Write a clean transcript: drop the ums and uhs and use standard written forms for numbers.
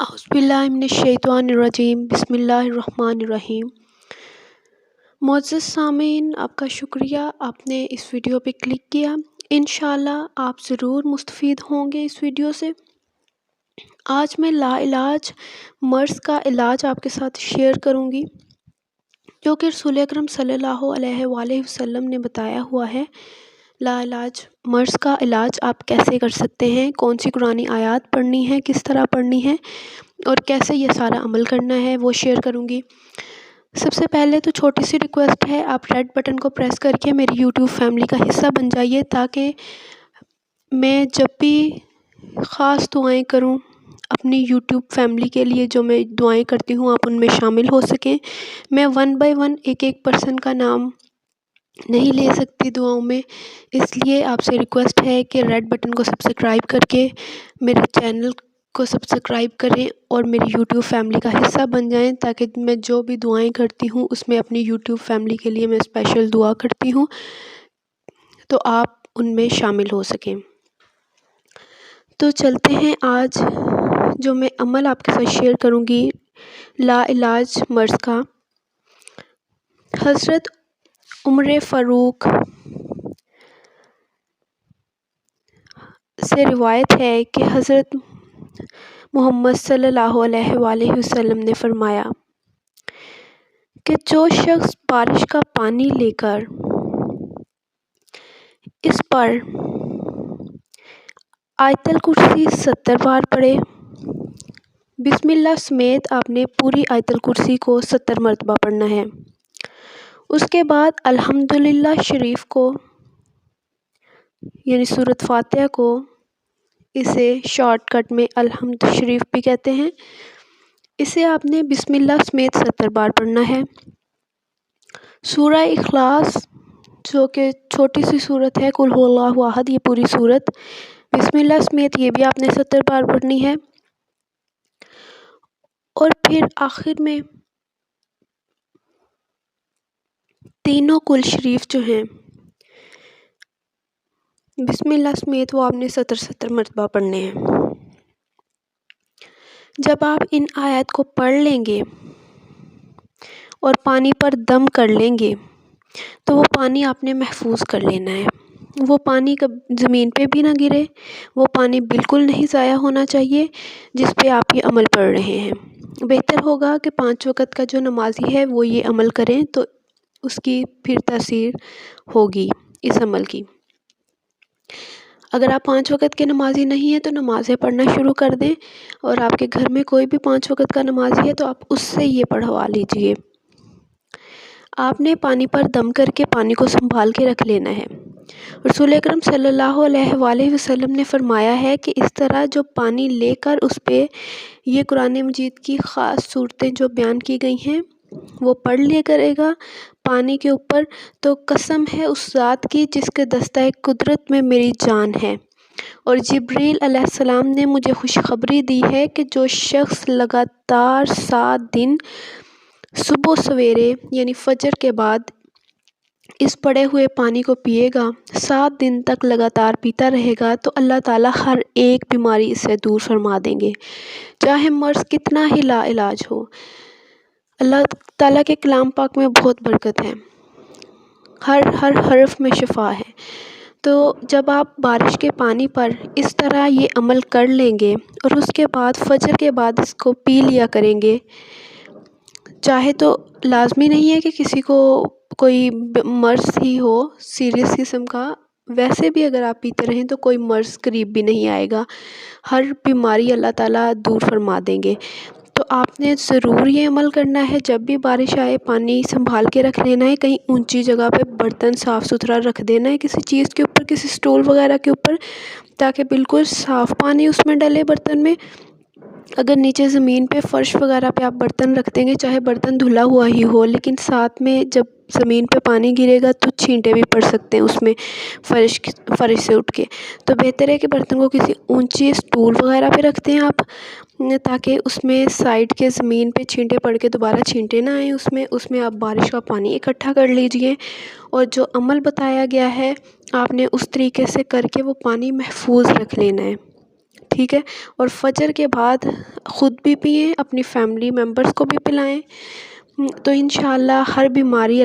अऊज़ुबिल्लाहिमिनश्शैतानिर्रजीम बिस्मिल्लाहिर्रहमानिर्रहीम। मुअज़्ज़ज़ सामीन, आपका शुक्रिया, आपने इस वीडियो पे क्लिक किया। इंशाअल्लाह आप ज़रूर मुस्तफ़ीद होंगे इस वीडियो से। आज मैं लाइलाज मर्ज़ का इलाज आपके साथ शेयर करूँगी, जो कि रसूल अकरम सल्लल्लाहु अलैहि वसल्लम ने बताया हुआ है। लाइलाज मर्ज़ का इलाज आप कैसे कर सकते हैं, कौन सी कुरानी आयत पढ़नी है, किस तरह पढ़नी है और कैसे ये सारा अमल करना है, वो शेयर करूँगी। सबसे पहले तो छोटी सी रिक्वेस्ट है, आप रेड बटन को प्रेस करके मेरी यूट्यूब फैमिली का हिस्सा बन जाइए, ताकि मैं जब भी ख़ास दुआएं करूं अपनी यूट्यूब फैमिली के लिए, जो मैं दुआएं करती हूं, आप उनमें शामिल हो सकें। मैं 1 बाय 1 एक पर्सन का नाम नहीं ले सकती दुआओं में, इसलिए आपसे रिक्वेस्ट है कि रेड बटन को सब्सक्राइब करके मेरे चैनल को सब्सक्राइब करें और मेरी यूट्यूब फैमिली का हिस्सा बन जाएं, ताकि मैं जो भी दुआएं करती हूं उसमें अपनी यूट्यूब फैमिली के लिए मैं स्पेशल दुआ करती हूं, तो आप उनमें शामिल हो सकें। तो चलते हैं, आज जो मैं अमल आपके साथ शेयर करूंगी लाइलाज मर्ज़ का। हज़रत उमर फ़ारूक से रिवायत है कि हज़रत मोहम्मद सल्लल्लाहु अलैहि वसल्लम ने फरमाया कि जो शख्स बारिश का पानी लेकर इस पर आयतल कुर्सी 70 बार पढ़े, बिस्मिल्लाह समेत आपने पूरी आयतल कुर्सी को 70 मरतबा पढ़ना है। उसके बाद अल्हम्दुलिल्लाह शरीफ को, यानी सूरत फातिहा को, इसे शॉर्टकट में अल्हम्द शरीफ भी कहते हैं, इसे आपने बिस्मिल्लाह समेत 70 बार पढ़ना है। सूरह इखलास, जो कि छोटी सी सूरत है, कुल हुवल्लाहु अहद, ये पूरी सूरत बिस्मिल्लाह समेत ये भी आपने 70 बार पढ़नी है। और फिर आखिर में तीनों कुल शरीफ जो हैं बिस्मिल्लाह समेत, वो आपने 70 मरतबा पढ़ने हैं। जब आप इन आयत को पढ़ लेंगे और पानी पर दम कर लेंगे, तो वो पानी आपने महफूज कर लेना है। वो पानी कब ज़मीन पे भी ना गिरे, वो पानी बिल्कुल नहीं ज़ाया होना चाहिए जिस पे आप ये अमल पढ़ रहे हैं। बेहतर होगा कि 5 वक़्त का जो नमाज़ी है वो ये अमल करें, तो उसकी फिर तासीर होगी इस अमल की। अगर आप 5 वक़्त के नमाज़ी नहीं हैं तो नमाज़ें पढ़ना शुरू कर दें, और आपके घर में कोई भी 5 वक़्त का नमाज़ी है तो आप उससे ये पढ़वा लीजिए। आपने पानी पर दम करके पानी को संभाल के रख लेना है। रसूल अकरम सल्लल्लाहु अलैहि वसल्लम ने फरमाया है कि इस तरह जो पानी लेकर उस पे ये कुरान मजीद की ख़ास सूरतें जो बयान की गई हैं वो पढ़ लिया करेगा पानी के ऊपर, तो कसम है उस ज़ात की जिसके दस्ता कुदरत में मेरी जान है, और जिब्रील अलैहिस्सलाम ने मुझे खुशखबरी दी है कि जो शख्स लगातार 7 दिन सुबह सवेरे यानी फजर के बाद इस पड़े हुए पानी को पिएगा, 7 दिन तक लगातार पीता रहेगा, तो अल्लाह ताला हर एक बीमारी इससे दूर फरमा देंगे, चाहे मर्ज़ कितना ही लाइलाज हो। अल्लाह ताला के कलाम पाक में बहुत बरकत है, हर हर्फ में शिफा है। तो जब आप बारिश के पानी पर इस तरह ये अमल कर लेंगे और उसके बाद फजर के बाद इसको पी लिया करेंगे, चाहे तो लाजमी नहीं है कि किसी को कोई मर्ज़ ही हो सीरियस किस्म का, वैसे भी अगर आप पीते रहें तो कोई मर्ज़ करीब भी नहीं आएगा, हर बीमारी अल्लाह ताला दूर फरमा देंगे। तो आपने ज़रूर ये अमल करना है, जब भी बारिश आए पानी संभाल के रख लेना है, कहीं ऊंची जगह पे बर्तन साफ़ सुथरा रख देना है, किसी चीज़ के ऊपर, किसी स्टूल वगैरह के ऊपर, ताकि बिल्कुल साफ़ पानी उसमें डले बर्तन में। अगर नीचे ज़मीन पे फ़र्श वगैरह पे आप बर्तन रख देंगे, चाहे बर्तन धुला हुआ ही हो, लेकिन साथ में जब ज़मीन पे पानी गिरेगा तो छींटे भी पड़ सकते हैं उसमें फ़र्श से उठ के। तो बेहतर है कि बर्तन को किसी ऊंची स्टूल वगैरह पे रख दें आप, ताकि उसमें साइड के ज़मीन पे छींटे पड़ के दोबारा छींटे ना आए उसमें आप बारिश का पानी इकट्ठा कर लीजिए, और जो अमल बताया गया है आपने उस तरीके से करके वो पानी महफूज रख लेना है। ٹھیک ہے، اور فجر کے بعد خود بھی پئیں، اپنی فیملی ممبرس کو بھی پلائیں، تو انشاءاللہ ہر بیماری